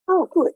Oh, good.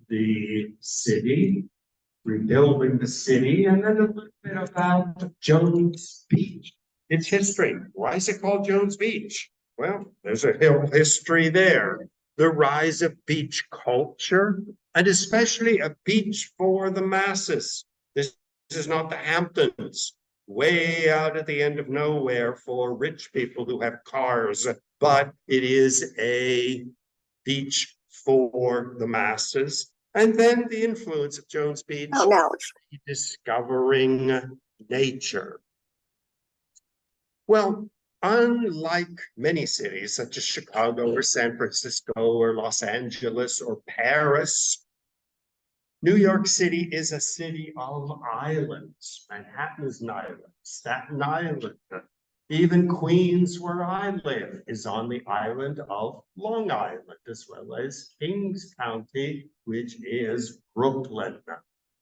The city, rebuilding the city, and then a little bit about Jones Beach. Its history. Why is it called Jones Beach? Well, there's a history there. The rise of beach culture, and especially a beach for the masses. This is not the Hamptons, way out at the end of nowhere for rich people who have cars, but it is a beach for the masses. And then the influence of Jones Beach, Oh, no. discovering nature. Well, unlike many cities such as Chicago or San Francisco or Los Angeles or Paris, New York City is a city of islands. Manhattan is an island, Staten Island, even Queens, where I live, is on the island of Long Island, as well as Kings County, which is Brooklyn.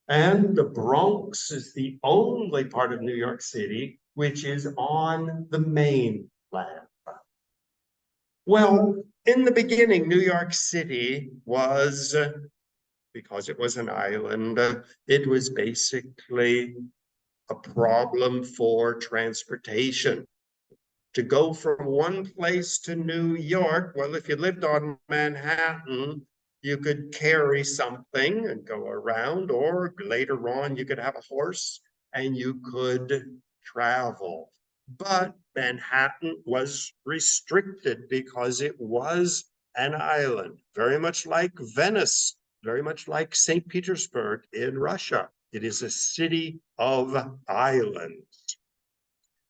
And the Bronx is the only part of New York City which is on the mainland. Well, in the beginning, New York City was, because it was an island, it was basically a problem for transportation. To go from one place to New York, well, if you lived on Manhattan, you could carry something and go around, or later on, you could have a horse and you could travel. But Manhattan was restricted because it was an island, very much like Venice, very much like St. Petersburg in Russia. It is a city of islands.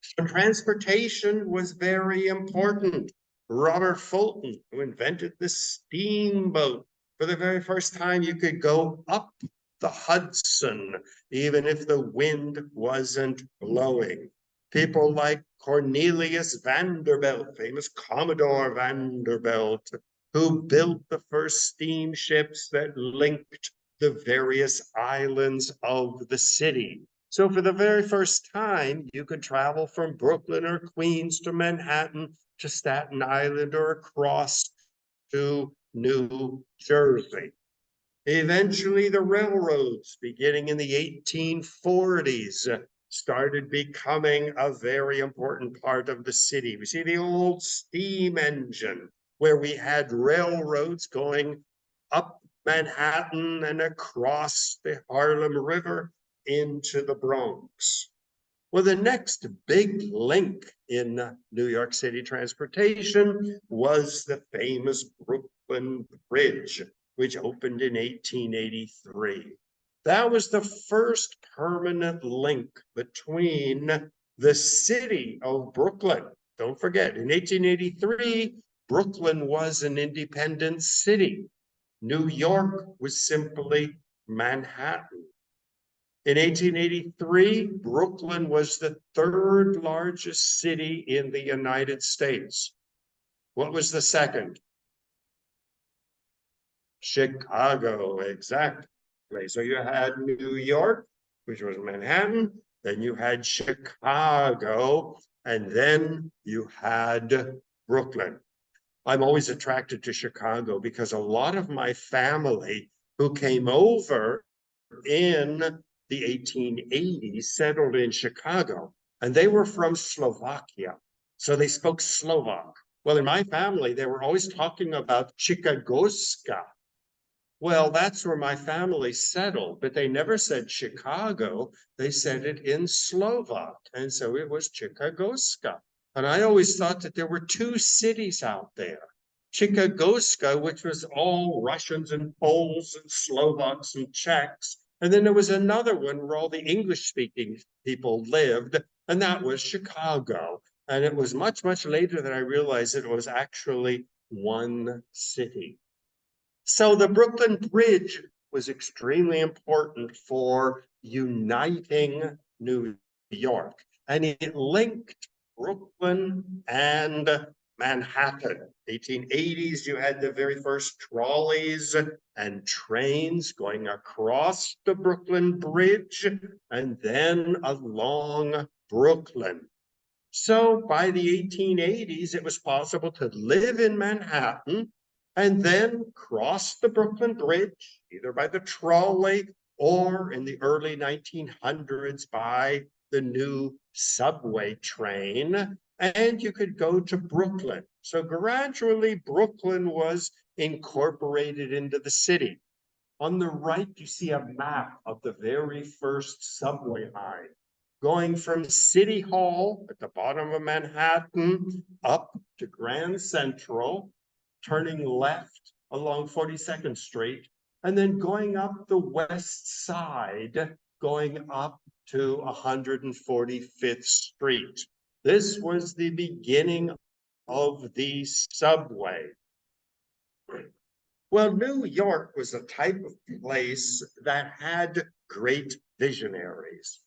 So transportation was very important. Robert Fulton, who invented the steamboat, for the very first time, you could go up the Hudson, even if the wind wasn't blowing. People like Cornelius Vanderbilt, famous Commodore Vanderbilt, who built the first steamships that linked the various islands of the city. So for the very first time, you could travel from Brooklyn or Queens to Manhattan to Staten Island or across to New Jersey. Eventually, the railroads, beginning in the 1840s, started becoming a very important part of the city. We see the old steam engine, where we had railroads going up Manhattan and across the Harlem River into the Bronx. Well, the next big link in New York City transportation was the famous Brooklyn Bridge, which opened in 1883. That was the first permanent link between the city of Brooklyn. Don't forget, in 1883, Brooklyn was an independent city. New York was simply Manhattan. In 1883, Brooklyn was the third largest city in the United States. What was the second? Chicago, exactly. So you had New York, which was Manhattan, then you had Chicago, and then you had Brooklyn. I'm always attracted to Chicago because a lot of my family who came over in the 1880s settled in Chicago, and they were from Slovakia. So they spoke Slovak. Well, in my family, they were always talking about Chicagosca. Well, that's where my family settled, but they never said Chicago. They said it in Slovak. And so it was Chicagosca. And I always thought that there were two cities out there. Chicagosca, which was all Russians and Poles and Slovaks and Czechs. And then there was another one where all the English speaking people lived, and that was Chicago. And it was much, much later that I realized it was actually one city. So the Brooklyn Bridge was extremely important for uniting New York, and it linked Brooklyn and Manhattan. 1880s, you had the very first trolleys and trains going across the Brooklyn Bridge and then along Brooklyn. So by the 1880s, it was possible to live in Manhattan and then cross the Brooklyn Bridge, either by the trolley or in the early 1900s by the new subway train, and you could go to Brooklyn. So gradually, Brooklyn was incorporated into the city. On the right, you see a map of the very first subway line going from City Hall at the bottom of Manhattan up to Grand Central, turning left along 42nd Street, and then going up the west side, going up to 145th Street. This was the beginning of the subway. Well, New York was a type of place that had great visionaries.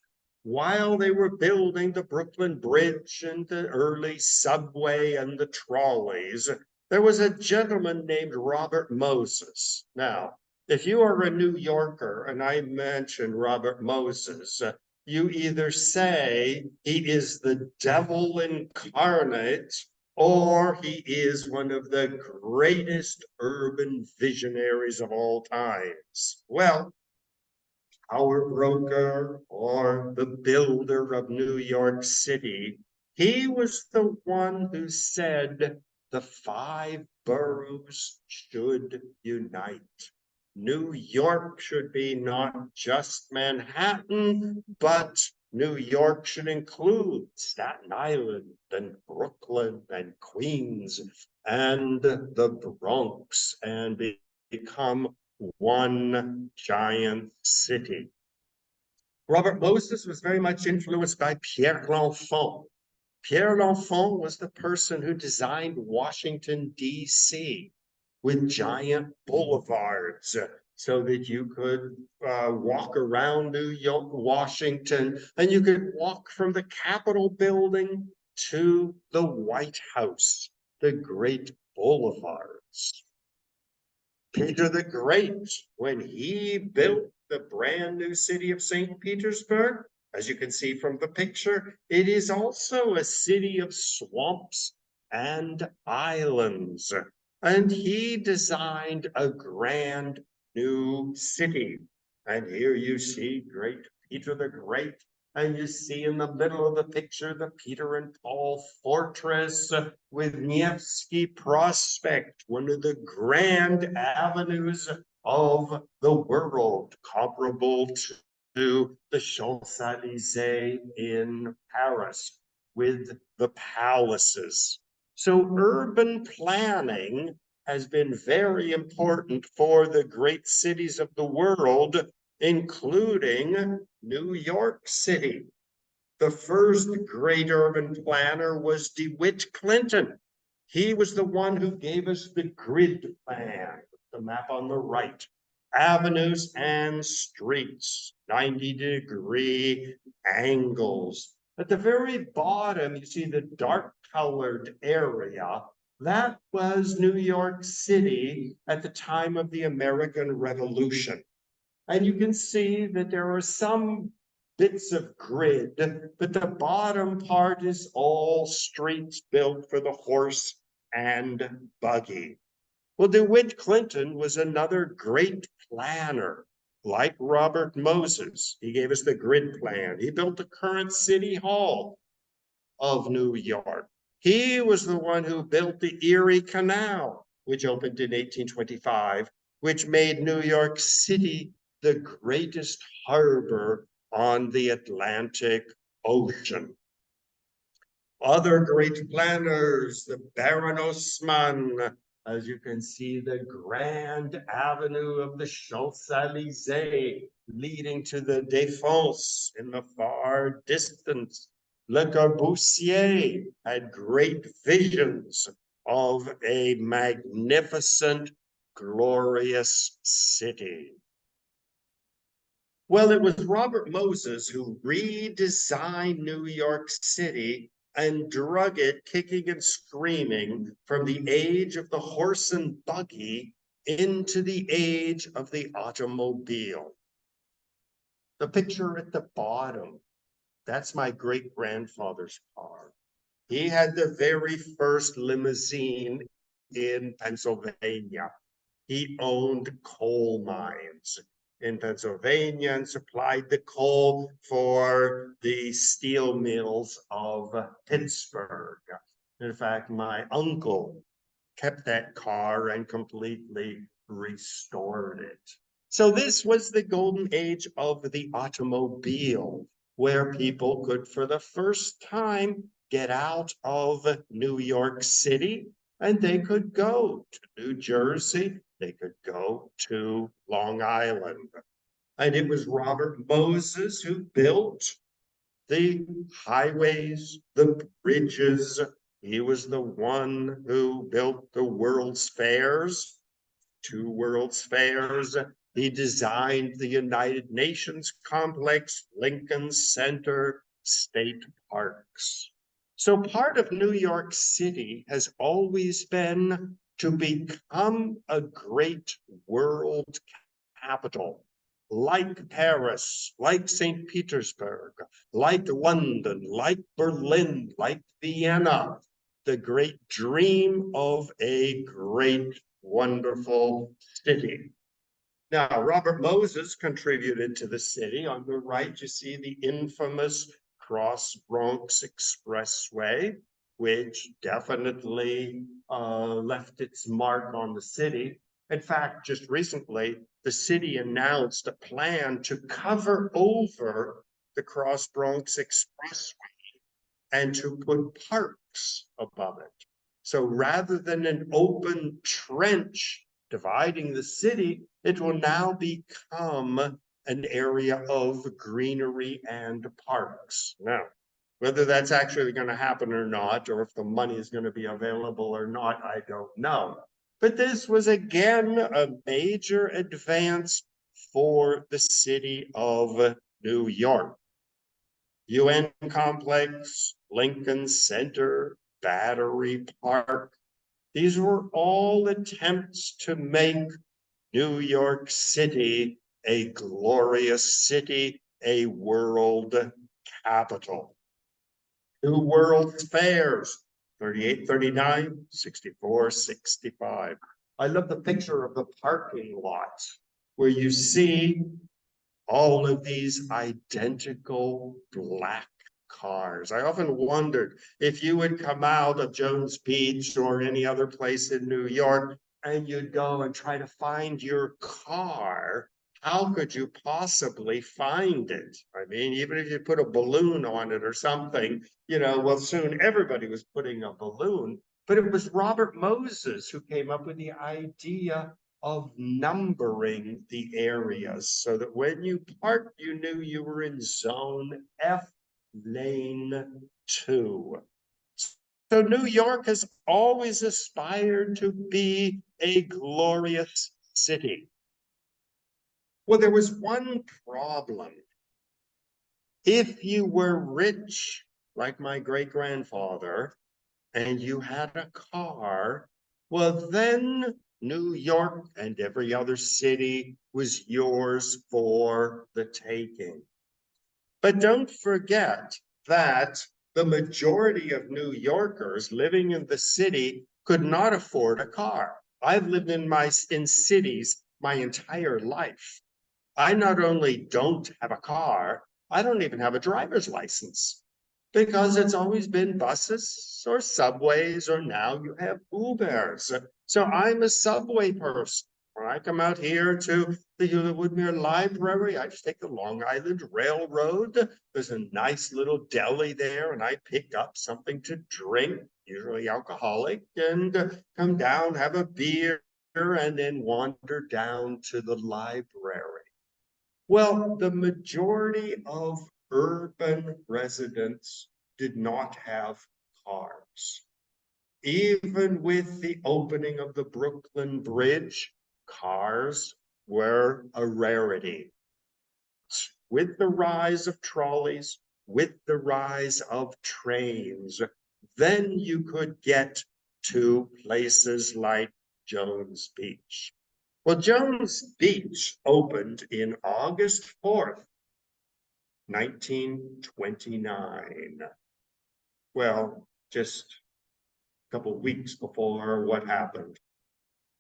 While they were building the Brooklyn Bridge and the early subway and the trolleys, there was a gentleman named Robert Moses. Now, if you are a New Yorker and I mention Robert Moses, you either say he is the devil incarnate or he is one of the greatest urban visionaries of all times. Well, power broker or the builder of New York City, he was the one who said the five boroughs should unite. New York should be not just Manhattan, but New York should include Staten Island and Brooklyn and Queens and the Bronx and become one giant city. Robert Moses was very much influenced by Pierre L'Enfant. Pierre L'Enfant was the person who designed Washington, D.C. with giant boulevards so that you could walk around New York, Washington, and you could walk from the Capitol building to the White House, the great boulevards. Peter the Great, when he built the brand new city of St. Petersburg, as you can see from the picture, it is also a city of swamps and islands. And he designed a grand new city. And here you see great Peter the Great, and you see in the middle of the picture the Peter and Paul Fortress with Nevsky Prospect, one of the grand avenues of the world, comparable to the Champs-Élysées in Paris with the palaces. So urban planning has been very important for the great cities of the world, including New York City. The first great urban planner was DeWitt Clinton. He was the one who gave us the grid plan, the map on the right, avenues and streets, 90-degree angles. At the very bottom, you see the dark colored area. That was New York City at the time of the American Revolution. And you can see that there are some bits of grid, but the bottom part is all streets built for the horse and buggy. Well, DeWitt Clinton was another great planner, like Robert Moses. He gave us the grid plan. He built the current City Hall of New York. He was the one who built the Erie Canal, which opened in 1825, which made New York City the greatest harbor on the Atlantic Ocean. Other great planners, the Baron Haussmann, as you can see, the grand avenue of the Champs-Élysées leading to the Défense in the far distance. Le Corbusier had great visions of a magnificent, glorious city. Well, it was Robert Moses who redesigned New York City and drug it kicking and screaming from the age of the horse and buggy into the age of the automobile. The picture at the bottom, that's my great-grandfather's car. He had the very first limousine in Pennsylvania. He owned coal mines in Pennsylvania and supplied the coal for the steel mills of Pittsburgh. In fact, my uncle kept that car and completely restored it. So this was the golden age of the automobile, where people could, for the first time, get out of New York City, and they could go to New Jersey, they could go to Long Island. And it was Robert Moses who built the highways, the bridges. He was the one who built the World's Fairs, 2 World's Fairs. He designed the United Nations complex, Lincoln Center, state parks. So part of New York City has always been to become a great world capital, like Paris, like St. Petersburg, like London, like Berlin, like Vienna, the great dream of a great, wonderful city. Now, Robert Moses contributed to the city. On the right, you see the infamous Cross Bronx Expressway, which definitely left its mark on the city. In fact, just recently, the city announced a plan to cover over the Cross Bronx Expressway and to put parks above it. So rather than an open trench dividing the city, it will now become an area of greenery and parks. Now, whether that's actually going to happen or not, or if the money is going to be available or not, I don't know. But this was again a major advance for the city of New York. UN complex, Lincoln Center, Battery Park. These were all attempts to make New York City a glorious city, a world capital. 2 World's Fairs, 38, 39, 64, 65. I love the picture of the parking lot. where you see all of these identical black cars. I often wondered if you would come out of Jones Beach or any other place in New York and you'd go and try to find your car, how could you possibly find it? I mean, even if you put a balloon on it or something, well, soon everybody was putting a balloon. But it was Robert Moses who came up with the idea of numbering the areas so that when you parked, you knew you were in zone F, lane 2. So New York has always aspired to be a glorious city. Well, there was one problem. If you were rich, like my great-grandfather, and you had a car, well, then New York and every other city was yours for the taking. But don't forget that the majority of New Yorkers living in the city could not afford a car. I've lived in cities my entire life. I not only don't have a car, I don't even have a driver's license because it's always been buses or subways, or now you have Ubers. So I'm a subway person. When I come out here to the Hewlett-Woodmere Library, I just take the Long Island Railroad. There's a nice little deli there, and I pick up something to drink, usually alcoholic, and come down, have a beer, and then wander down to the library. Well, the majority of urban residents did not have cars. Even with the opening of the Brooklyn Bridge, cars were a rarity. With the rise of trolleys, with the rise of trains, then you could get to places like Jones Beach. Well, Jones Beach opened in August 4th, 1929. Well, just a couple weeks before what happened?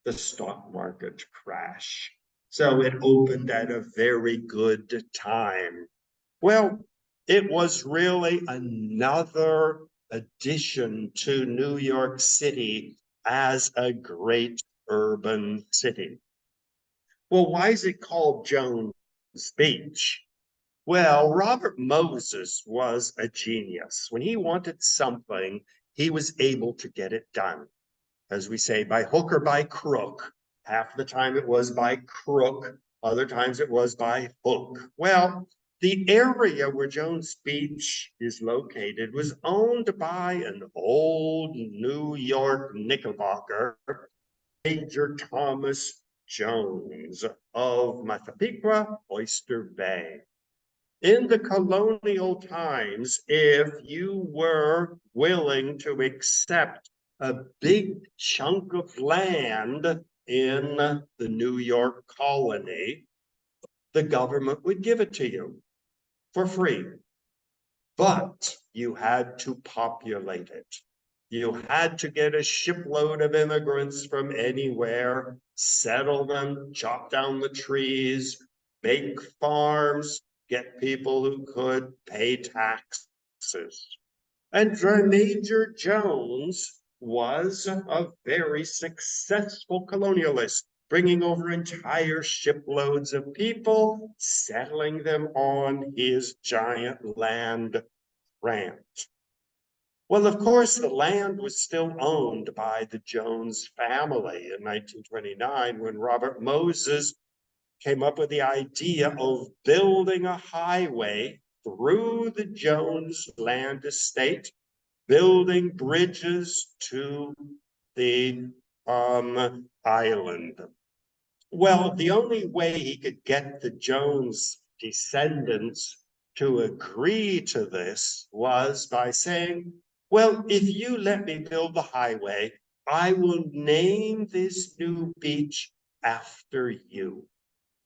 The stock market crash. So it opened at a very good time. Well, it was really another addition to New York City as a great urban city. Well, why is it called Jones Beach? Well, Robert Moses was a genius. When he wanted something, he was able to get it done. As we say, by hook or by crook. Half the time it was by crook, other times it was by hook. Well, the area where Jones Beach is located was owned by an old New York Knickerbocker, Major Thomas Jones of Massapequa, Oyster Bay. In the colonial times, if you were willing to accept a big chunk of land in the New York colony, the government would give it to you for free. But you had to populate it. You had to get a shipload of immigrants from anywhere, settle them, chop down the trees, make farms, get people who could pay taxes. And Major Jones was a very successful colonialist, bringing over entire shiploads of people, settling them on his giant land grant. Well, of course, the land was still owned by the Jones family in 1929 when Robert Moses came up with the idea of building a highway through the Jones land estate, building bridges to the island. Well, the only way he could get the Jones descendants to agree to this was by saying, well, if you let me build the highway, I will name this new beach after you.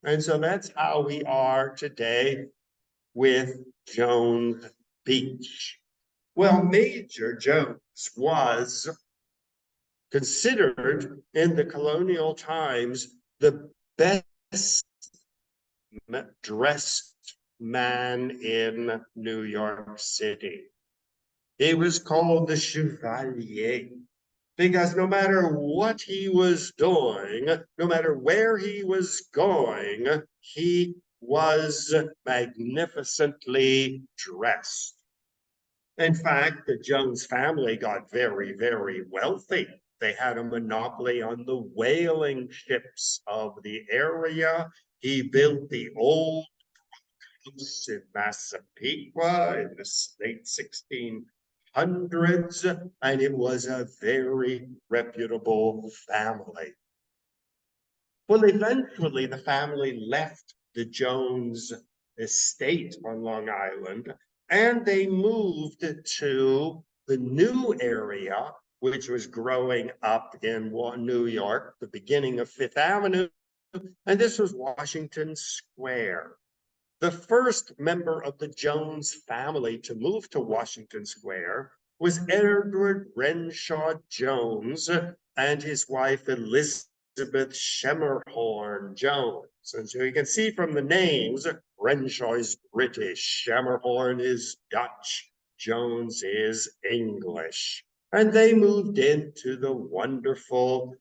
And so that's how we are today with Jones Beach. Well, Major Jones was considered in the colonial times the best dressed man in New York City. He was called the Chevalier because no matter what he was doing, no matter where he was going, he was magnificently dressed. In fact, the Jones family got very, very wealthy. They had a monopoly on the whaling ships of the area. He built the old house in Massapequa in the late 1600s, and it was a very reputable family. Well, eventually the family left the Jones estate on Long Island, and they moved to the new area, which was growing up in New York, the beginning of Fifth Avenue, and this was Washington Square. The first member of the Jones family to move to Washington Square was Edward Renshaw Jones and his wife Elizabeth Schermerhorn Jones. And so you can see from the names, Renshaw is British, Schermerhorn is Dutch, Jones is English. And they moved into the wonderful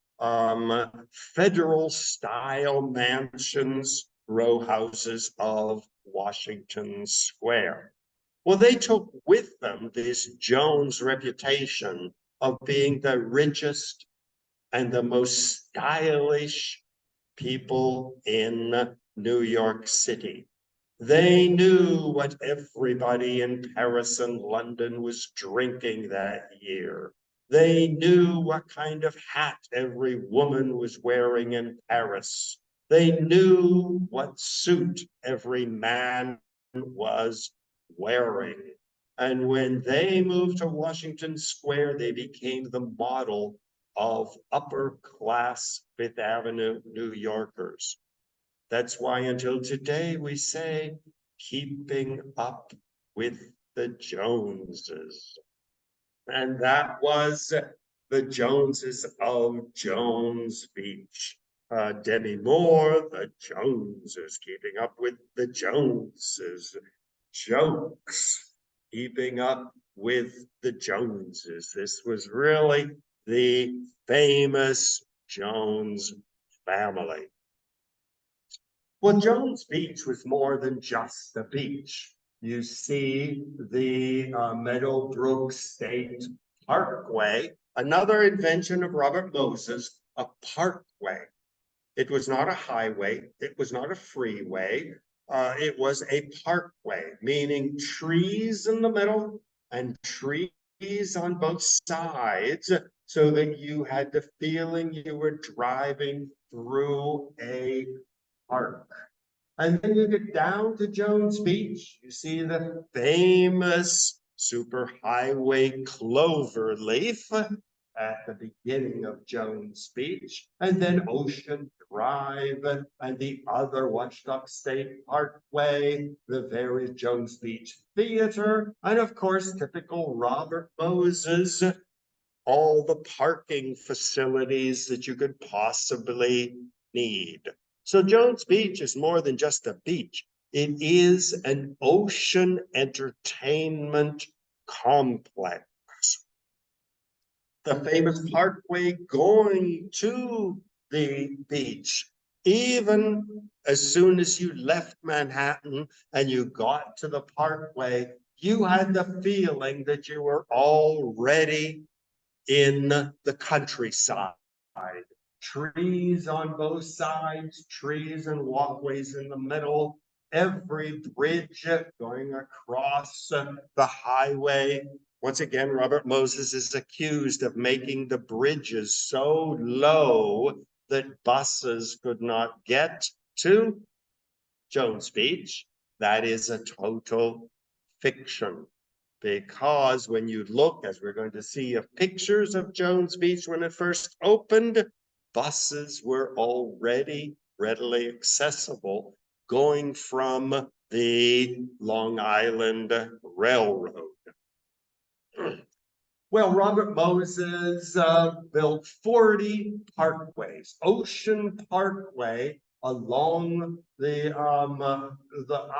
federal style mansions, row houses of Washington Square. Well, they took with them this Jones reputation of being the richest and the most stylish people in New York City. They knew what everybody in Paris and London was drinking that year. They knew what kind of hat every woman was wearing in Paris. They knew what suit every man was wearing. And when they moved to Washington Square, they became the model of upper class Fifth Avenue New Yorkers. That's why until today we say, keeping up with the Joneses. And that was the Joneses of Jones Beach. Demi Moore, the Joneses, keeping up with the Joneses. Jokes, keeping up with the Joneses. This was really the famous Jones family. Well, Jones Beach was more than just a beach. You see the Meadowbrook State Parkway, another invention of Robert Moses, a parkway. It was not a highway, it was not a freeway, it was a parkway, meaning trees in the middle and trees on both sides, so that you had the feeling you were driving through a park. And then you get down to Jones Beach, you see the famous superhighway Cloverleaf at the beginning of Jones Beach, and then Ocean Drive and the other Watchdog State Parkway, the various Jones Beach Theater, and of course, typical Robert Moses, all the parking facilities that you could possibly need. So Jones Beach is more than just a beach. It is an ocean entertainment complex. The famous parkway going to the beach, even as soon as you left Manhattan and you got to the parkway, you had the feeling that you were already in the countryside. Trees on both sides, trees and walkways in the middle, every bridge going across the highway. Once again, Robert Moses is accused of making the bridges so low that buses could not get to Jones Beach. That is a total fiction. Because when you look, as we're going to see, of pictures of Jones Beach when it first opened, buses were already readily accessible going from the Long Island Railroad. Well, Robert Moses built 40 parkways. Ocean Parkway along the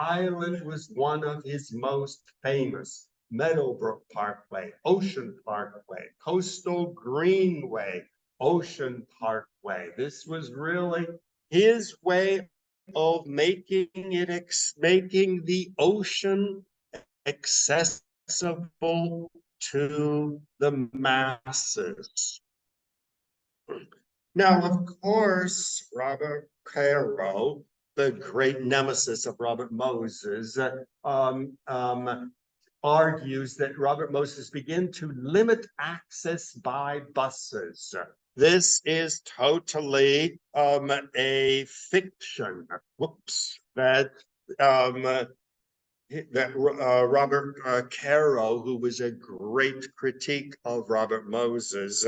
island was one of his most famous. Meadowbrook Parkway, Ocean Parkway, Coastal Greenway, Ocean Parkway. This was really his way of making the ocean accessible to the masses. Now, of course, Robert Caro, the great nemesis of Robert Moses, argues that Robert Moses began to limit access by buses. This is totally a fiction. Whoops, that Robert Caro, who was a great critique of Robert Moses,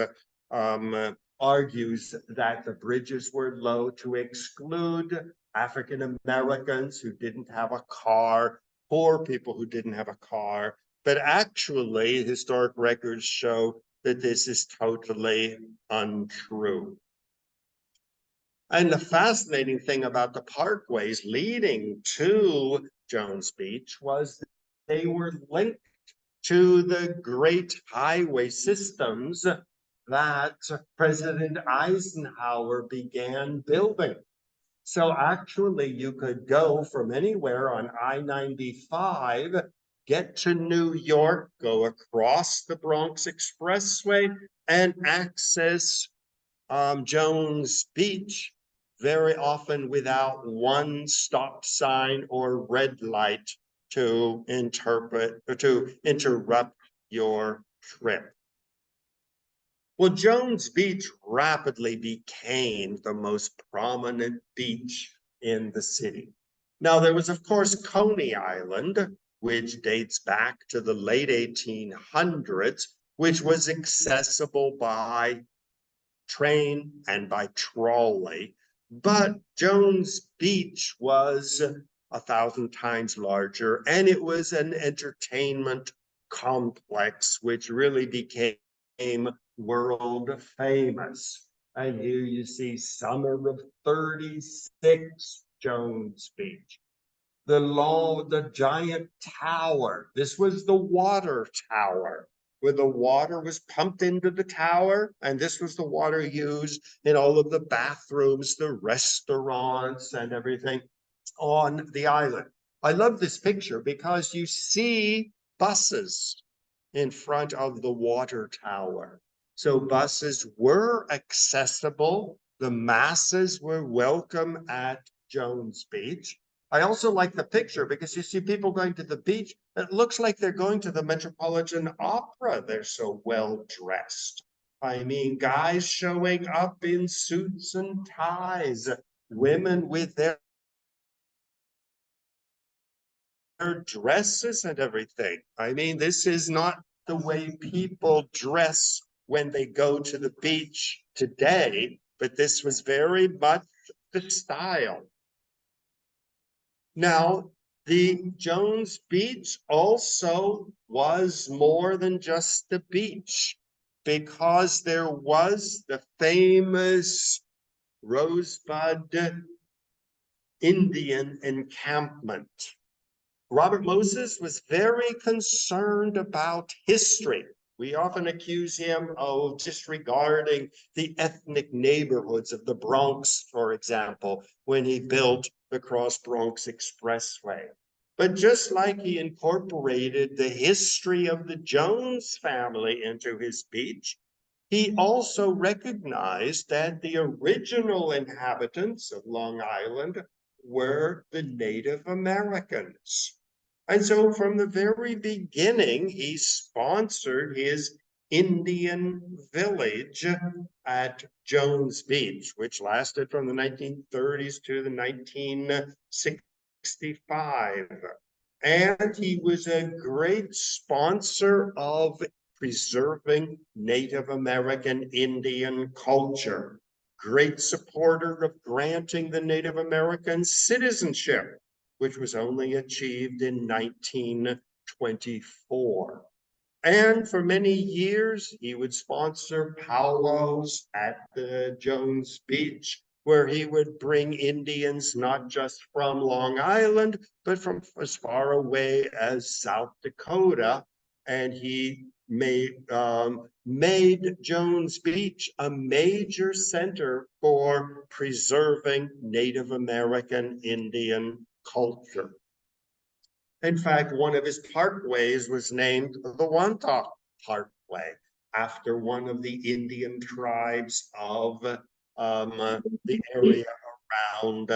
argues that the bridges were low to exclude African Americans who didn't have a car, poor people who didn't have a car. But actually, historic records show that this is totally untrue. And the fascinating thing about the parkways leading to Jones Beach was they were linked to the great highway systems that President Eisenhower began building. So actually, you could go from anywhere on I-95, get to New York, go across the Bronx Expressway, and access Jones Beach, very often without one stop sign or red light to interrupt your trip. Well, Jones Beach rapidly became the most prominent beach in the city. Now, there was, of course, Coney Island, which dates back to the late 1800s, which was accessible by train and by trolley. But Jones Beach was 1,000 times larger, and it was an entertainment complex, which really became world famous. And here you see summer of 36 Jones Beach. The giant tower. This was the water tower, where the water was pumped into the tower, and this was the water used in all of the bathrooms, the restaurants, and everything on the island. I love this picture because you see buses in front of the water tower. So buses were accessible. The masses were welcome at Jones Beach. I also like the picture because you see people going to the beach. It looks like they're going to the Metropolitan Opera. They're so well dressed. I mean, guys showing up in suits and ties, women with their dresses and everything. I mean, this is not the way people dress when they go to the beach today, but this was very much the style. Now, the Jones Beach also was more than just the beach, because there was the famous Rosebud Indian encampment. Robert Moses was very concerned about history. We often accuse him of disregarding the ethnic neighborhoods of the Bronx, for example, when he built the Cross Bronx Expressway. But just like he incorporated the history of the Jones family into his beach, he also recognized that the original inhabitants of Long Island were the Native Americans. And so from the very beginning, he sponsored his Indian village at Jones Beach, which lasted from the 1930s to the 1965. And he was a great sponsor of preserving Native American Indian culture, great supporter of granting the Native Americans citizenship, which was only achieved in 1924. And for many years, he would sponsor powwows at the Jones Beach, where he would bring Indians not just from Long Island, but from as far away as South Dakota. And he made Jones Beach a major center for preserving Native American Indian culture. In fact, one of his parkways was named the Wantock Parkway, after one of the Indian tribes of the area around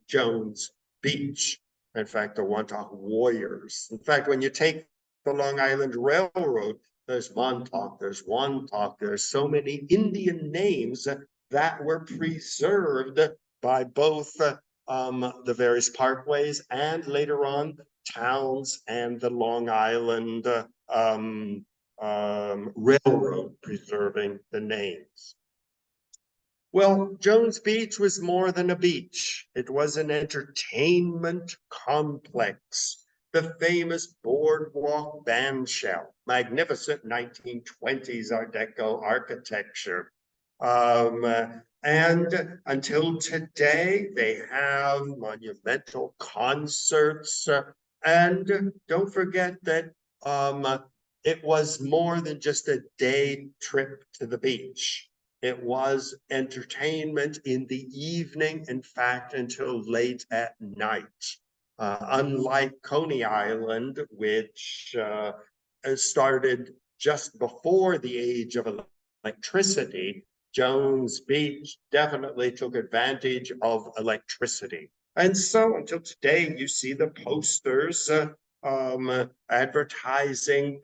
Jones Beach. In fact, the Wantock warriors. In fact, when you take the Long Island Railroad, there's Montauk, there's Wantock, there's so many Indian names that were preserved by both the various parkways and later on towns and the Long Island Railroad preserving the names. Well, Jones Beach was more than a beach. It was an entertainment complex. The famous boardwalk bandshell, magnificent 1920s Art Deco architecture. And until today, they have monumental concerts. And don't forget that it was more than just a day trip to the beach. It was entertainment in the evening, in fact, until late at night. Unlike Coney Island, which started just before the age of electricity, Jones Beach definitely took advantage of electricity. And so until today, you see the posters advertising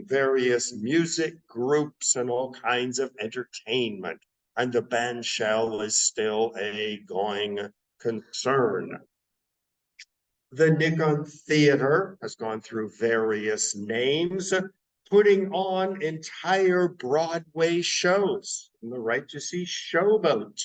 various music groups and all kinds of entertainment. And the bandshell is still a going concern. The Nikon Theater has gone through various names, putting on entire Broadway shows. On the right, you see Showboat,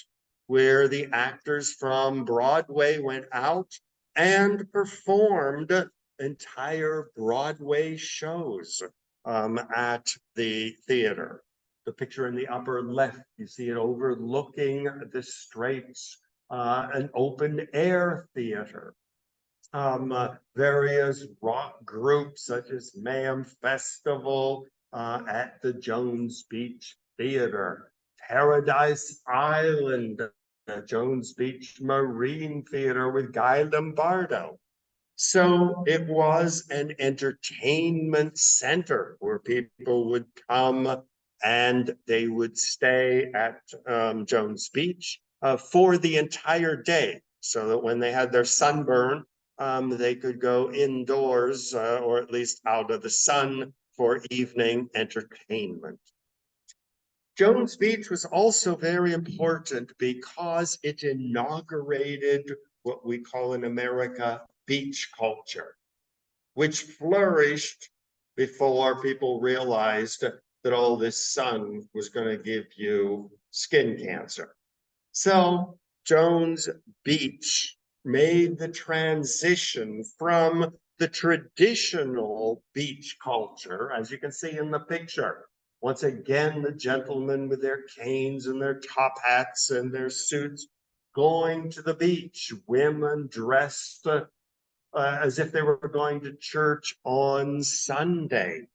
where the actors from Broadway went out and performed entire Broadway shows at the theater. The picture in the upper left, you see it overlooking the straits, an open air theater. Various rock groups such as Mayhem Festival at the Jones Beach Theater, Paradise Island, Jones Beach Marine Theater with Guy Lombardo. So it was an entertainment center where people would come and they would stay at Jones Beach for the entire day, so that when they had their sunburn, they could go indoors or at least out of the sun for evening entertainment. Jones Beach was also very important because it inaugurated what we call in America beach culture, which flourished before people realized that all this sun was going to give you skin cancer. So Jones Beach made the transition from the traditional beach culture, as you can see in the picture. Once again, the gentlemen with their canes and their top hats and their suits going to the beach, women dressed as if they were going to church on Sunday.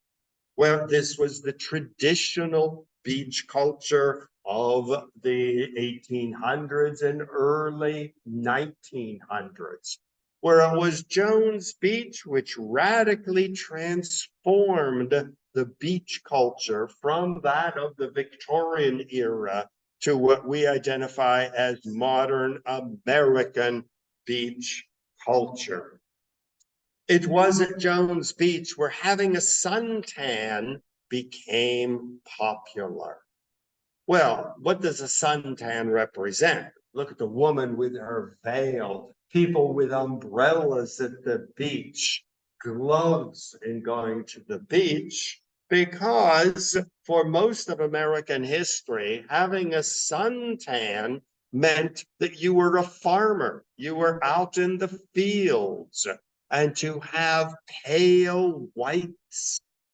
Well, this was the traditional beach culture of the 1800s and early 1900s, where it was Jones Beach which radically transformed the beach culture from that of the Victorian era to what we identify as modern American beach culture. It was at Jones Beach where having a suntan became popular. Well, what does a suntan represent? Look at the woman with her veil, people with umbrellas at the beach, gloves in going to the beach, because for most of American history, having a suntan meant that you were a farmer, you were out in the fields, and to have pale white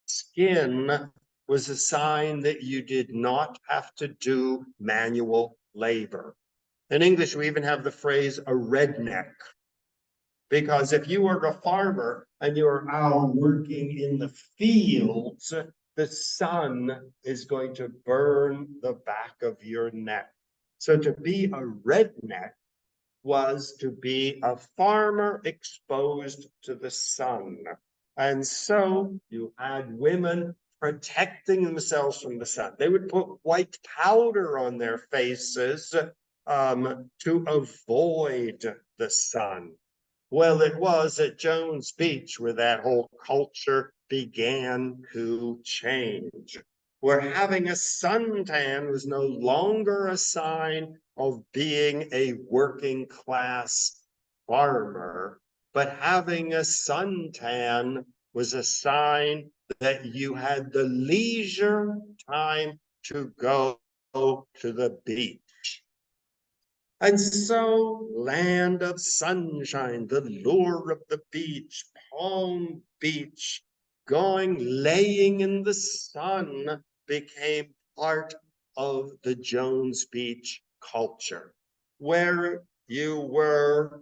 skin was a sign that you did not have to do manual labor. In English, we even have the phrase a redneck, because if you were a farmer and you're out working in the fields, the sun is going to burn the back of your neck. So to be a redneck was to be a farmer exposed to the sun. And so you had women protecting themselves from the sun. They would put white powder on their faces to avoid the sun. Well, it was at Jones Beach where that whole culture began to change, where having a suntan was no longer a sign of being a working class farmer, but having a suntan was a sign that you had the leisure time to go to the beach. And so, land of sunshine, the lure of the beach, Palm Beach, laying in the sun became part of the Jones Beach culture, where you were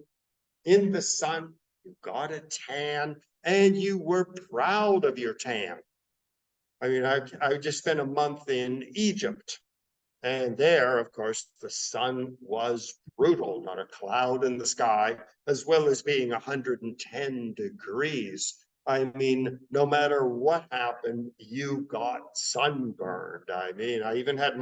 in the sun, you got a tan, and you were proud of your tan. I mean, I just spent a month in Egypt. And there, of course, the sun was brutal, not a cloud in the sky, as well as being 110 degrees. I mean, no matter what happened, you got sunburned. I mean, I even had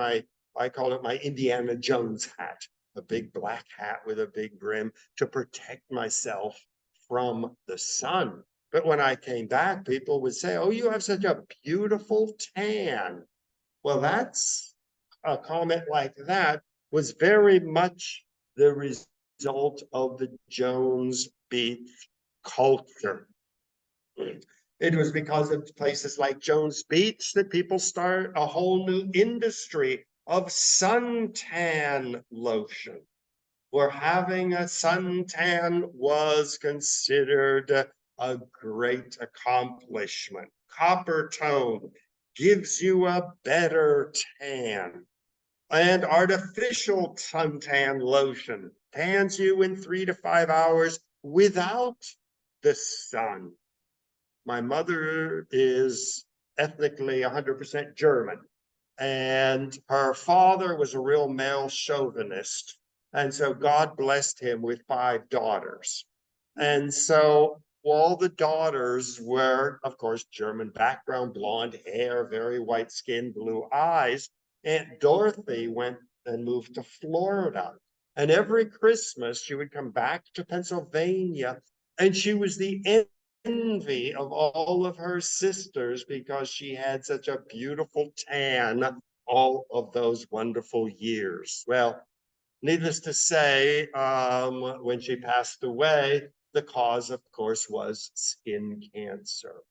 I call it my Indiana Jones hat, a big black hat with a big brim to protect myself from the sun. But when I came back, people would say, "Oh, you have such a beautiful tan." Well, that's a comment like that was very much the result of the Jones Beach culture. It was because of places like Jones Beach that people start a whole new industry of suntan lotion, where having a suntan was considered a great accomplishment. Copper tone gives you a better tan. And artificial suntan lotion tans you in 3 to 5 hours without the sun. My mother is ethnically 100% German, and her father was a real male chauvinist. And so God blessed him with 5 daughters. And so all the daughters were, of course, German background, blonde hair, very white skin, blue eyes. Aunt Dorothy went and moved to Florida. And every Christmas she would come back to Pennsylvania, and she was the envy of all of her sisters because she had such a beautiful tan all of those wonderful years. Well, needless to say, when she passed away, the cause, of course, was skin cancer.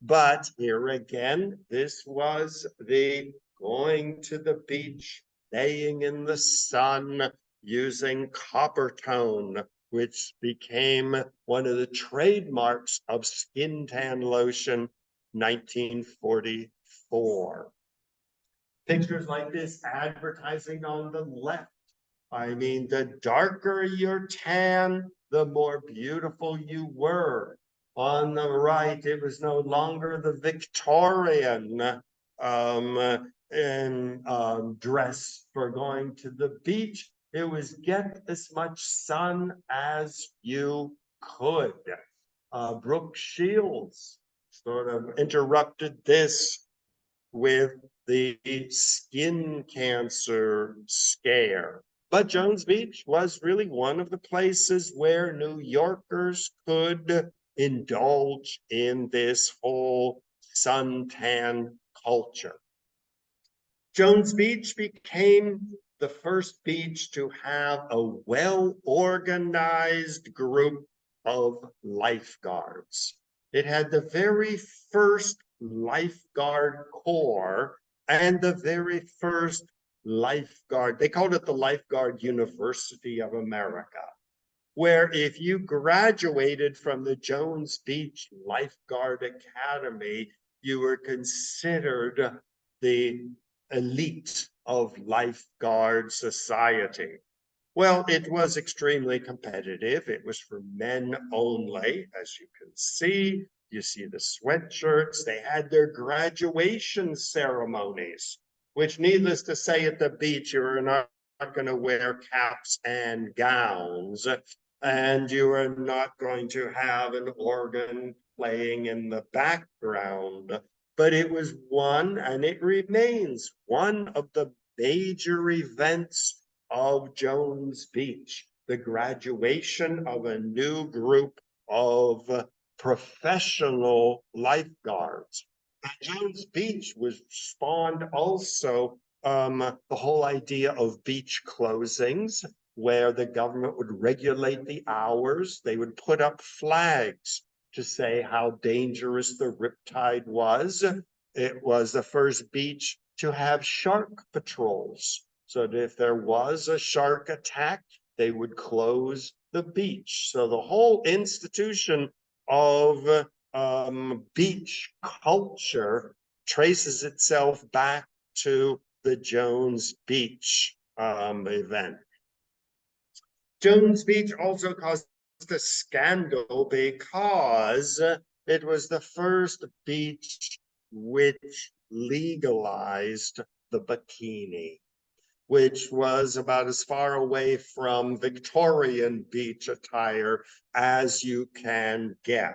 But here again, this was the going to the beach, laying in the sun, using copper tone, which became one of the trademarks of skin tan lotion, 1944. Pictures like this advertising on the left. I mean, the darker your tan, the more beautiful you were. On the right, it was no longer the Victorian dress for going to the beach. It was get as much sun as you could. Brooke Shields sort of interrupted this with the skin cancer scare. But Jones Beach was really one of the places where New Yorkers could indulge in this whole suntan culture. Jones Beach became the first beach to have a well-organized group of lifeguards. It had the very first lifeguard corps and the very first lifeguard, they called it the Lifeguard University of America, where if you graduated from the Jones Beach Lifeguard Academy, you were considered the elite of lifeguard society. Well, it was extremely competitive. It was for men only, as you can see. You see the sweatshirts. They had their graduation ceremonies, which, needless to say, at the beach, you were not going to wear caps and gowns, and you are not going to have an organ playing in the background. But it was one, and it remains one of the major events of Jones Beach, the graduation of a new group of professional lifeguards. And Jones Beach was spawned also the whole idea of beach closings, where the government would regulate the hours. They would put up flags to say how dangerous the riptide was. It was the first beach to have shark patrols, so that if there was a shark attack, they would close the beach. So the whole institution of beach culture traces itself back to the Jones Beach event. Jones Beach also caused a scandal because it was the first beach which legalized the bikini, which was about as far away from Victorian beach attire as you can get.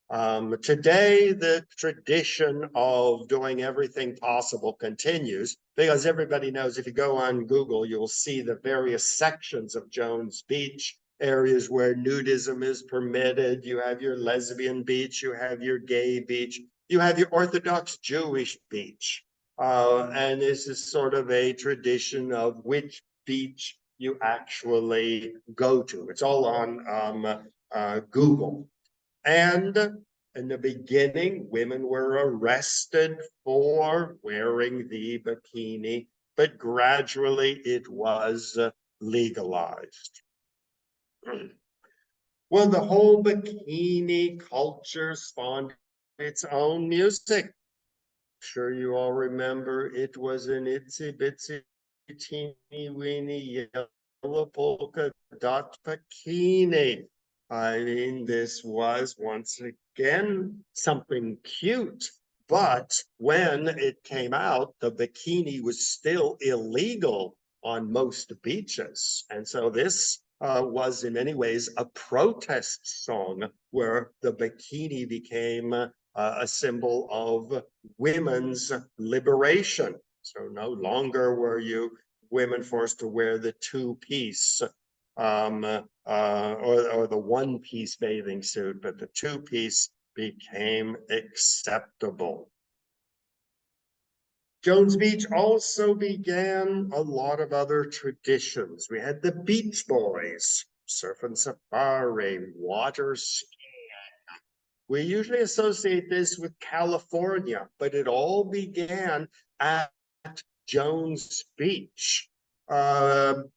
Today, the tradition of doing everything possible continues, because everybody knows if you go on Google, you'll see the various sections of Jones Beach, areas where nudism is permitted. You have your lesbian beach, you have your gay beach, you have your Orthodox Jewish beach. And this is sort of a tradition of which beach you actually go to. It's all on Google. And in the beginning, women were arrested for wearing the bikini, but gradually it was legalized. Well, the whole bikini culture spawned its own music. Sure, you all remember it was an itsy bitsy teeny weeny yellow polka dot bikini. I mean, this was once again something cute, but when it came out, the bikini was still illegal on most beaches. And so this was in many ways a protest song where the bikini became a symbol of women's liberation. So no longer were you women forced to wear the two-piece or the one-piece bathing suit, but the two-piece became acceptable. Jones Beach also began a lot of other traditions. We had the Beach Boys, surf and safari, water skiing. We usually associate this with California, but it all began at Jones Beach.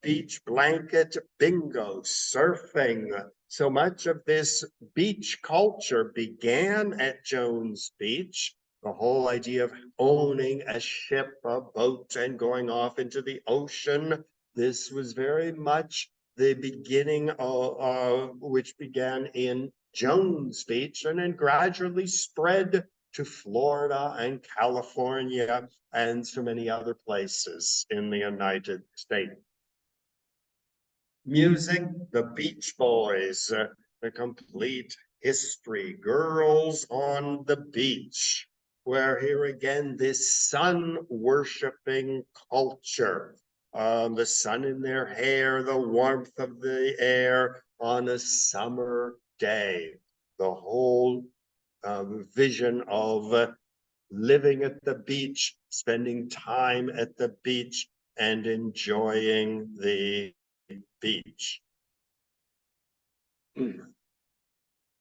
Beach blanket bingo, surfing. So much of this beach culture began at Jones Beach. The whole idea of owning a ship, a boat, and going off into the ocean. This was very much the beginning of which began in Jones Beach and then gradually spread to Florida and California and so many other places in the United States. Music, the Beach Boys, the complete history, Girls on the Beach, where here again, this sun-worshiping culture, the sun in their hair, the warmth of the air on a summer day, the whole vision of living at the beach, spending time at the beach, and enjoying the beach.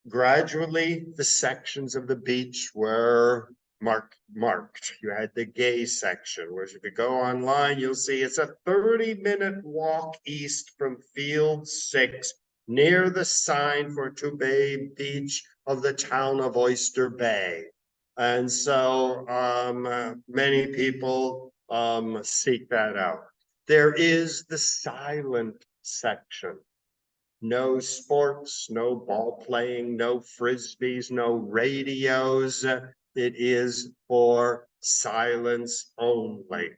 Gradually, the sections of the beach were marked. You had the gay section, whereas if you go online, you'll see it's a 30-minute walk east from Field 6 near the sign for Tubay Beach of the town of Oyster Bay. And so many people seek that out. There is the silent section. No sports, no ball playing, no frisbees, no radios. It is for silence only.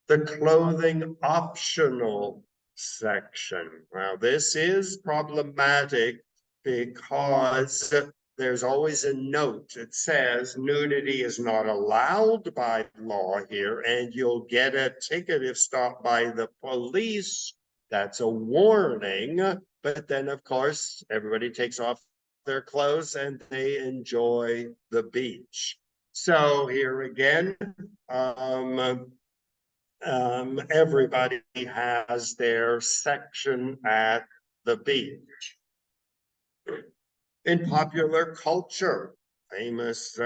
The clothing optional section. Now, this is problematic because there's always a note. It says nudity is not allowed by law here, and you'll get a ticket if stopped by the police. That's a warning. But then, of course, everybody takes off their clothes and they enjoy the beach. So here again, everybody has their section at the beach. In popular culture, famous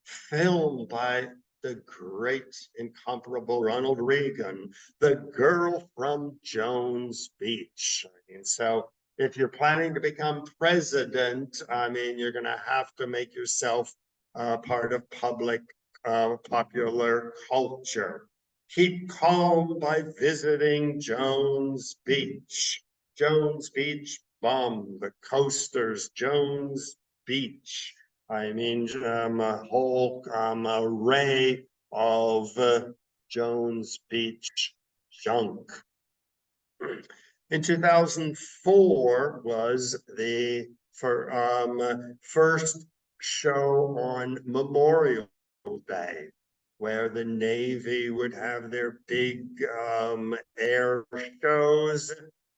film by the great, incomparable Ronald Reagan, The Girl from Jones Beach. I mean, so if you're planning to become president, I mean, you're going to have to make yourself part of public popular culture. Keep calm by visiting Jones Beach. Jones Beach bomb, the coasters, Jones Beach. I mean, a whole array of Jones Beach junk. In 2004 was the first show on Memorial Day, where the Navy would have their big air shows.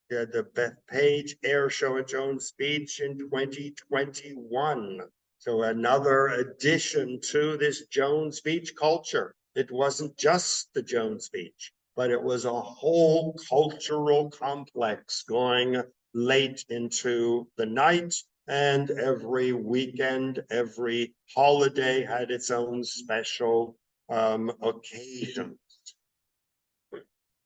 They had the Bethpage Air Show at Jones Beach in 2021. So another addition to this Jones Beach culture. It wasn't just the Jones Beach, but it was a whole cultural complex going late into the night, and every weekend, every holiday had its own special occasion.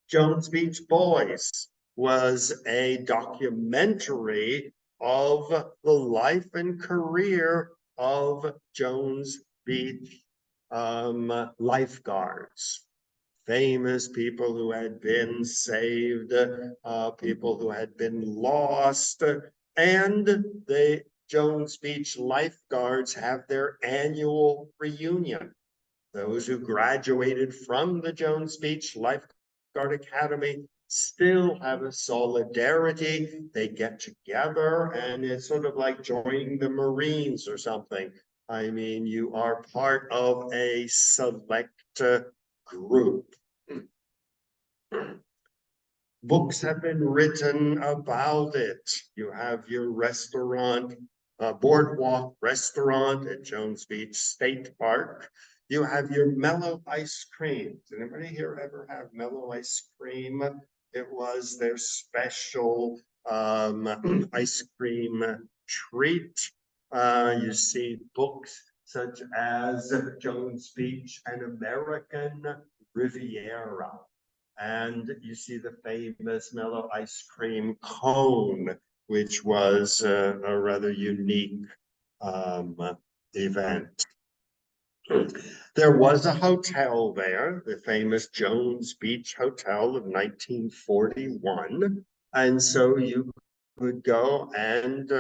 Jones Beach Boys was a documentary of the life and career of Jones Beach lifeguards. Famous people who had been saved, people who had been lost, and the Jones Beach lifeguards have their annual reunion. Those who graduated from the Jones Beach Lifeguard Academy still have a solidarity. They get together, and it's sort of like joining the Marines or something. I mean, you are part of a select group. Books have been written about it. You have your restaurant, boardwalk restaurant at Jones Beach State Park. You have your mellow ice cream. Did anybody here ever have mellow ice cream? It was their special ice cream treat. You see books such as Jones Beach, An American Riviera. And you see the famous mellow ice cream cone, which was a rather unique event. There was a hotel there, the famous Jones Beach Hotel of 1941. And so you could go and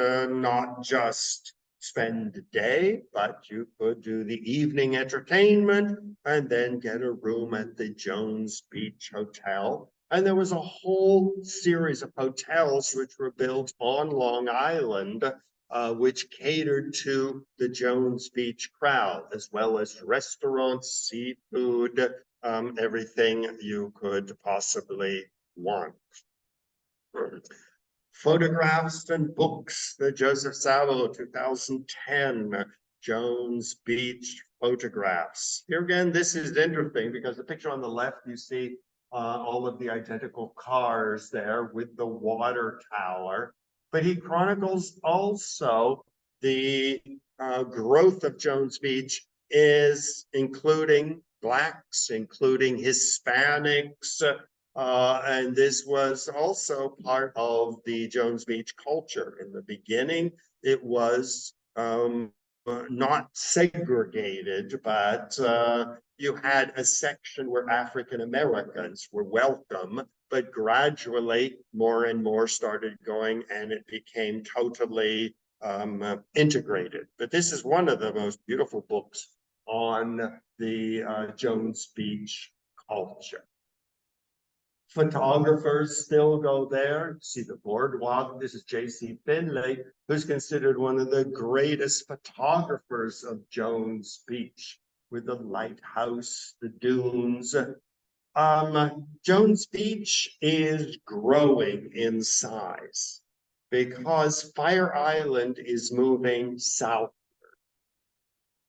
not just spend the day, but you could do the evening entertainment and then get a room at the Jones Beach Hotel. And there was a whole series of hotels which were built on Long Island, which catered to the Jones Beach crowd, as well as restaurants, seafood, everything you could possibly want. Photographs and books, the Joseph Savo 2010 Jones Beach photographs. Here again, this is interesting because the picture on the left, you see all of the identical cars there with the water tower. But he chronicles also the growth of Jones Beach is including Blacks, including Hispanics, and this was also part of the Jones Beach culture. In the beginning, it was not segregated, but you had a section where African Americans were welcome, but gradually more and more started going, and it became totally integrated. But this is one of the most beautiful books on the Jones Beach culture. Photographers still go there. See the boardwalk. This is J.C. Finley, who's considered one of the greatest photographers of Jones Beach, with the lighthouse, the dunes. Jones Beach is growing in size because Fire Island is moving south.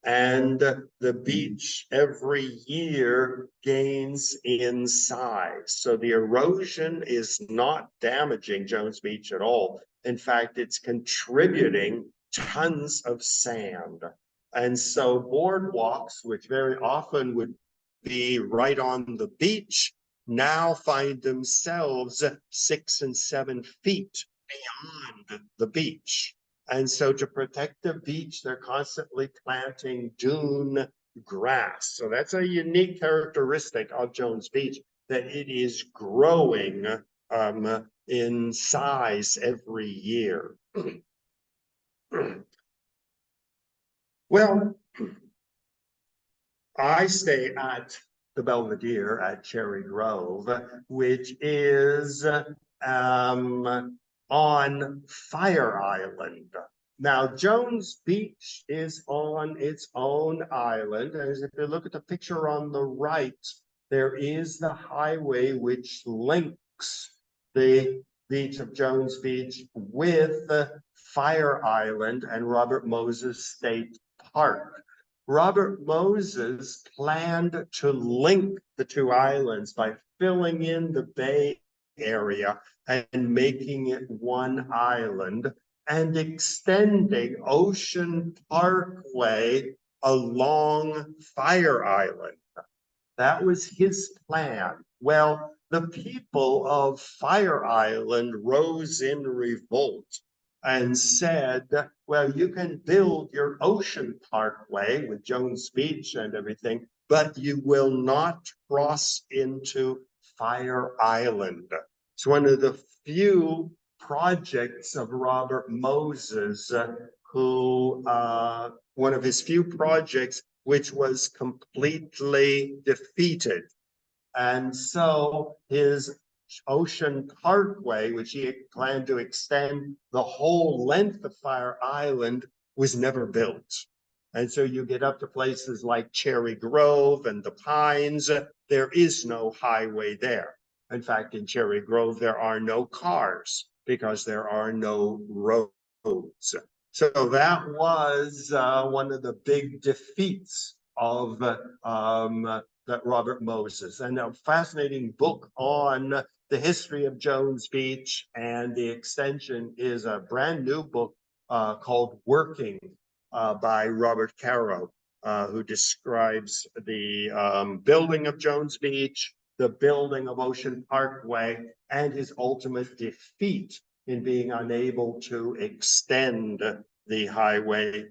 And the beach every year gains in size. So the erosion is not damaging Jones Beach at all. In fact, it's contributing tons of sand. And so boardwalks, which very often would be right on the beach, now find themselves 6 and 7 feet beyond the beach. And so to protect the beach, they're constantly planting dune grass. So that's a unique characteristic of Jones Beach, that it is growing in size every year. Well, I stay at the Belvedere at Cherry Grove, which is on Fire Island. Now, Jones Beach is on its own island. As if you look at the picture on the right, there is the highway which links the beach of Jones Beach with Fire Island and Robert Moses State Park. Robert Moses planned to link the two islands by filling in the bay area and making it one island and extending Ocean Parkway along Fire Island. That was his plan. Well, the people of Fire Island rose in revolt and said, well, you can build your Ocean Parkway with Jones Beach and everything, but you will not cross into Fire Island. It's one of the few projects of Robert Moses, one of his few projects which was completely defeated. And so his Ocean Parkway, which he had planned to extend the whole length of Fire Island, was never built. And so you get up to places like Cherry Grove and the Pines, there is no highway there. In fact, in Cherry Grove, there are no cars because there are no roads. So that was one of the big defeats of that Robert Moses. And a fascinating book on the history of Jones Beach and the extension is a brand new book called Working by Robert Caro, who describes the building of Jones Beach, the building of Ocean Parkway, and his ultimate defeat in being unable to extend the highway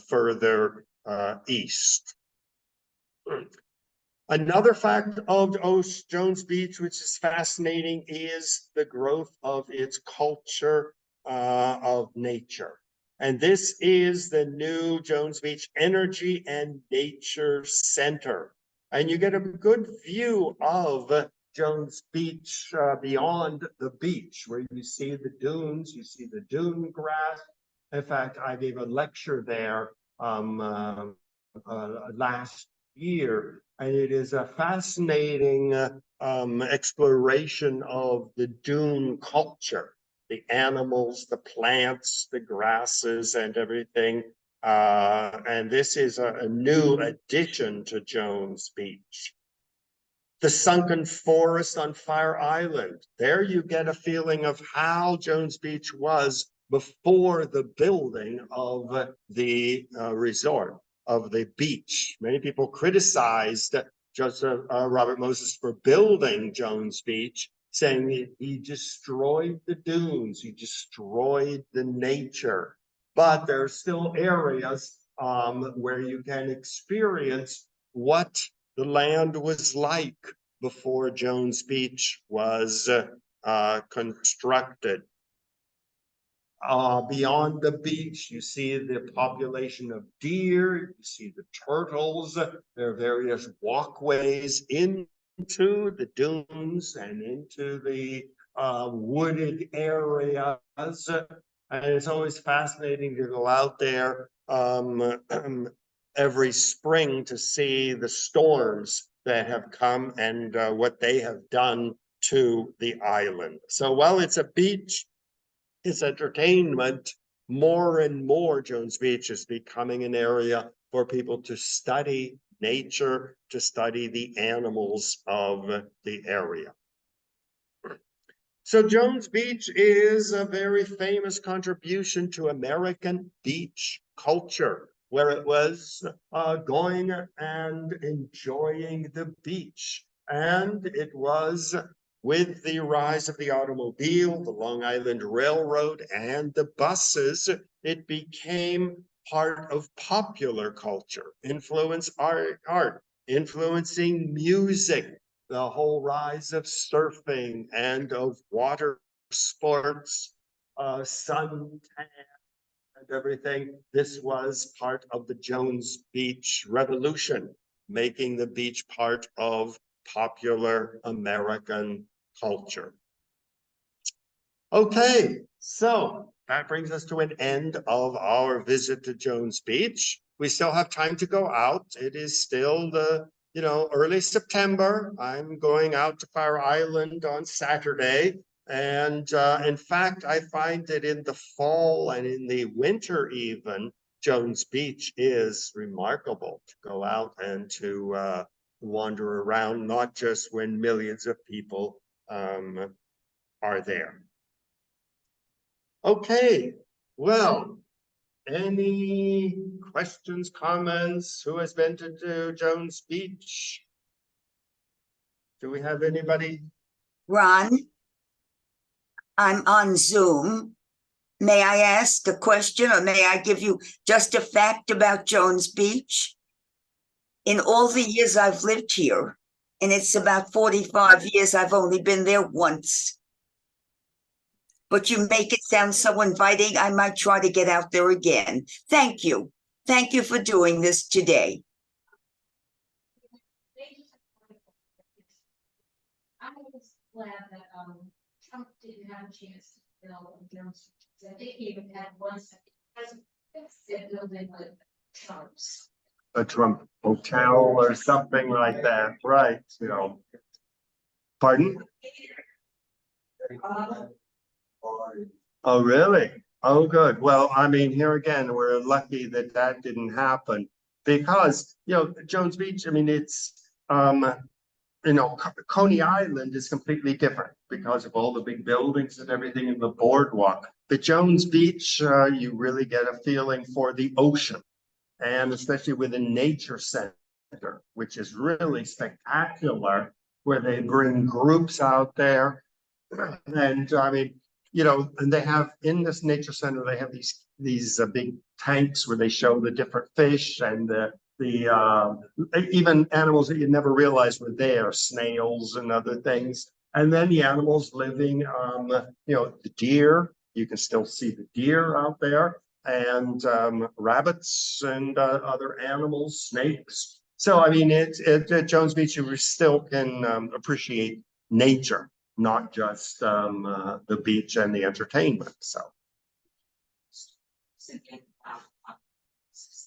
further east. Another fact of Jones Beach, which is fascinating, is the growth of its culture of nature. And this is the new Jones Beach Energy and Nature Center. And you get a good view of Jones Beach beyond the beach, where you see the dunes, you see the dune grass. In fact, I gave a lecture there last year, and it is a fascinating exploration of the dune culture, the animals, the plants, the grasses, and everything. And this is a new addition to Jones Beach. The sunken forest on Fire Island. There you get a feeling of how Jones Beach was before the building of the resort, of the beach. Many people criticized Robert Moses for building Jones Beach, saying he destroyed the dunes, he destroyed the nature. But there are still areas where you can experience what the land was like before Jones Beach was constructed. Beyond the beach, you see the population of deer, you see the turtles. There are various walkways into the dunes and into the wooded areas. And it's always fascinating to go out there every spring to see the storms that have come and what they have done to the island. So while it's a beach, it's entertainment, more and more Jones Beach is becoming an area for people to study nature, to study the animals of the area. So Jones Beach is a very famous contribution to American beach culture, where it was going and enjoying the beach. And it was with the rise of the automobile, the Long Island Railroad, and the buses, it became part of popular culture, art, influencing music, the whole rise of surfing and of water sports, suntan and everything. This was part of the Jones Beach revolution, making the beach part of popular American culture. Okay, so that brings us to an end of our visit to Jones Beach. We still have time to go out. It is still the early September. I'm going out to Fire Island on Saturday. And in fact, I find that in the fall and in the winter even, Jones Beach is remarkable to go out and to wander around, not just when millions of people are there. Okay, well, any questions, comments? Who has been to Jones Beach? Do we have anybody? Ron, I'm on Zoom. May I ask a question, or may I give you just a fact about Jones Beach? In all the years I've lived here, and it's about 45 years, I've only been there once. But you make it sound so inviting, I might try to get out there again. Thank you. Thank you for doing this today. I was glad that Trump didn't have a chance to build Jones. I think he even had one said building with Trump's. A Trump hotel or something like that, right? Pardon? Oh, really? Oh, good. Well, I mean, here again, we're lucky that that didn't happen because, Jones Beach, I mean, it's, Coney Island is completely different because of all the big buildings and everything in the boardwalk. The Jones Beach, you really get a feeling for the ocean, and especially with a nature center, which is really spectacular, where they bring groups out there. And I mean, and they have in this nature center, they have these big tanks where they show the different fish and the even animals that you never realized were there, snails and other things. And then the animals living, the deer, you can still see the deer out there, and rabbits and other animals, snakes. So, I mean, at Jones Beach, you still can appreciate nature, not just the beach and the entertainment. So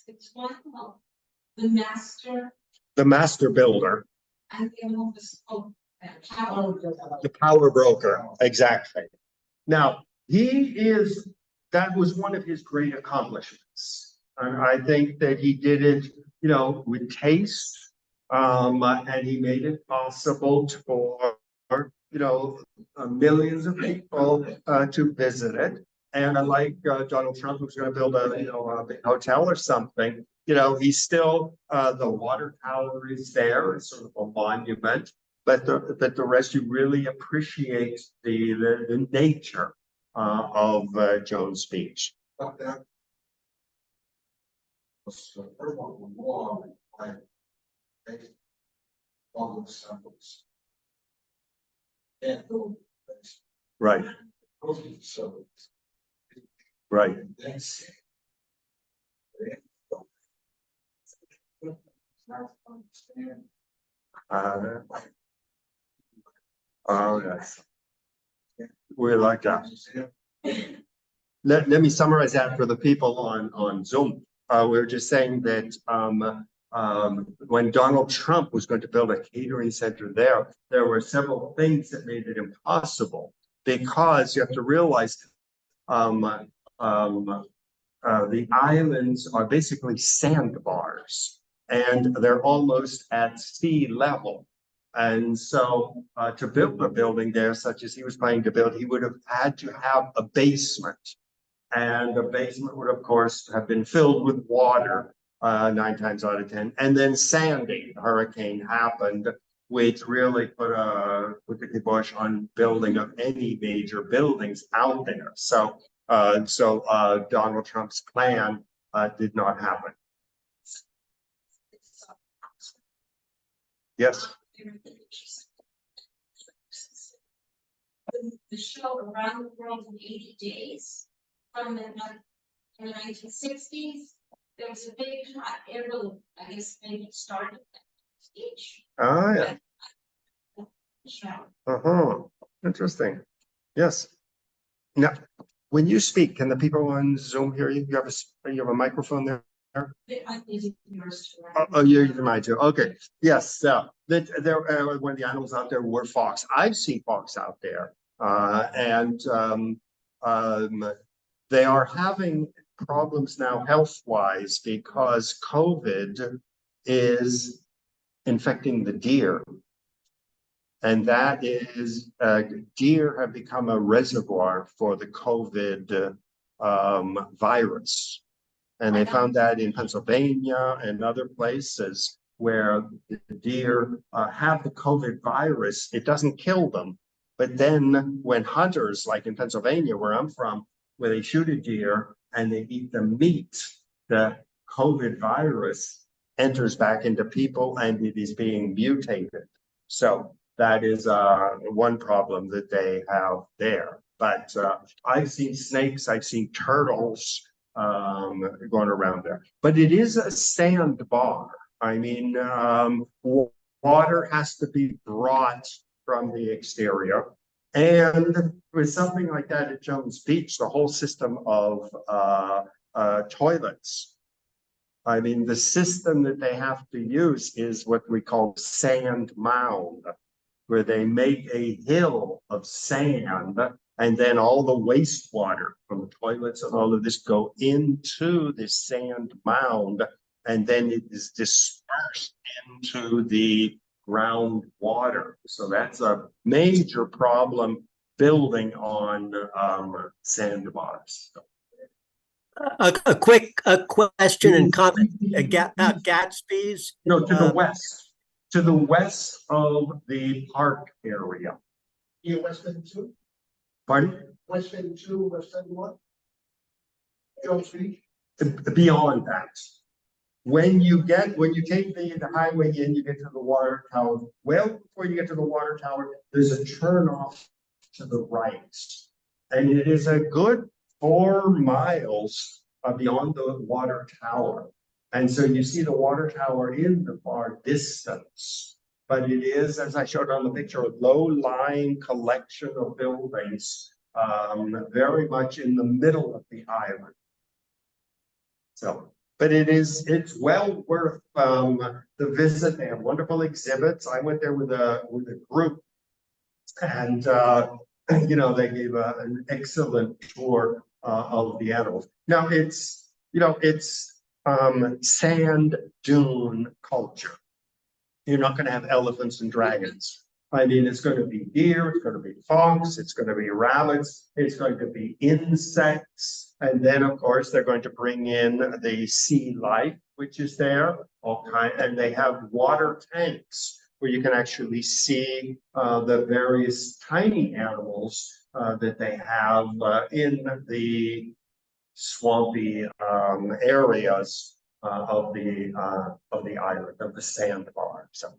It's one of the master builder, and the power broker, exactly. Now that was one of his great accomplishments, and I think that he did it with taste, and he made it possible for millions of people to visit it. And unlike Donald Trump, who's going to build a big hotel or something, he's still the water tower is there. It's sort of a monument, but the rest, you really appreciate the nature. Of Jones Beach. Right, right. Oh, yes. We're like that. Let me summarize that for the people on Zoom. We're just saying that when Donald Trump was going to build a catering center there were several things that made it impossible, because you have to realize the islands are basically sandbars, and they're almost at sea level. And so to build a building there, such as he was planning to build, he would have had to have a basement. And the basement would, of course, have been filled with water 9 times out of 10. And then sanding, the hurricane happened, which really put the kibosh on building of any major buildings out there. So Donald Trump's plan did not happen. Yes. The show Around the World in 80 Days from the 1960s. There was a big hot air balloon. I guess maybe it started that speech. Oh, yeah. Interesting. Yes. Now, when you speak, can the people on Zoom hear you? You have a microphone there? Oh, you're mine too. Okay. Yes. There, when the animals out there were fox. I've seen fox out there, and they are having problems now health-wise because COVID is infecting the deer. And that is, deer have become a reservoir for the COVID virus. And they found that in Pennsylvania and other places where the deer have the COVID virus. It doesn't kill them. But then when hunters, like in Pennsylvania, where I'm from, where they shoot a deer and they eat the meat, the COVID virus enters back into people and it is being mutated. So that is one problem that they have there. But I've seen snakes, I've seen turtles going around there. But it is a sandbar. I mean, water has to be brought from the exterior. And with something like that at Jones Beach, the whole system of toilets. I mean, the system that they have to use is what we call sand mound, where they make a hill of sand, and then all the wastewater from the toilets and all of this go into this sand mound, and then it is dispersed into the groundwater. So that's a major problem building on sandbars. A quick question and comment about Gatsby's. No, to the west. To the west of the park area. Yeah, West End 2? Pardon? West End 2, West End 1? Jones Beach? Beyond that. When you take the highway in, you get to the water tower. Well, before you get to the water tower, there's a turn off to the right. And it is a good 4 miles beyond the water tower. And so you see the water tower in the far distance, but it is, as I showed on the picture, a low-lying collection of buildings, very much in the middle of the island. So, but it's well worth the visit. They have wonderful exhibits. I went there with a group, and you know, they gave an excellent tour of the animals. Now it's sand dune culture. You're not going to have elephants and dragons. I mean, it's going to be deer, it's going to be fox, it's going to be rabbits, it's going to be insects. And then, of course, they're going to bring in the sea life, which is there, and they have water tanks where you can actually see the various tiny animals that they have in the swampy areas of the island, of the sandbar. So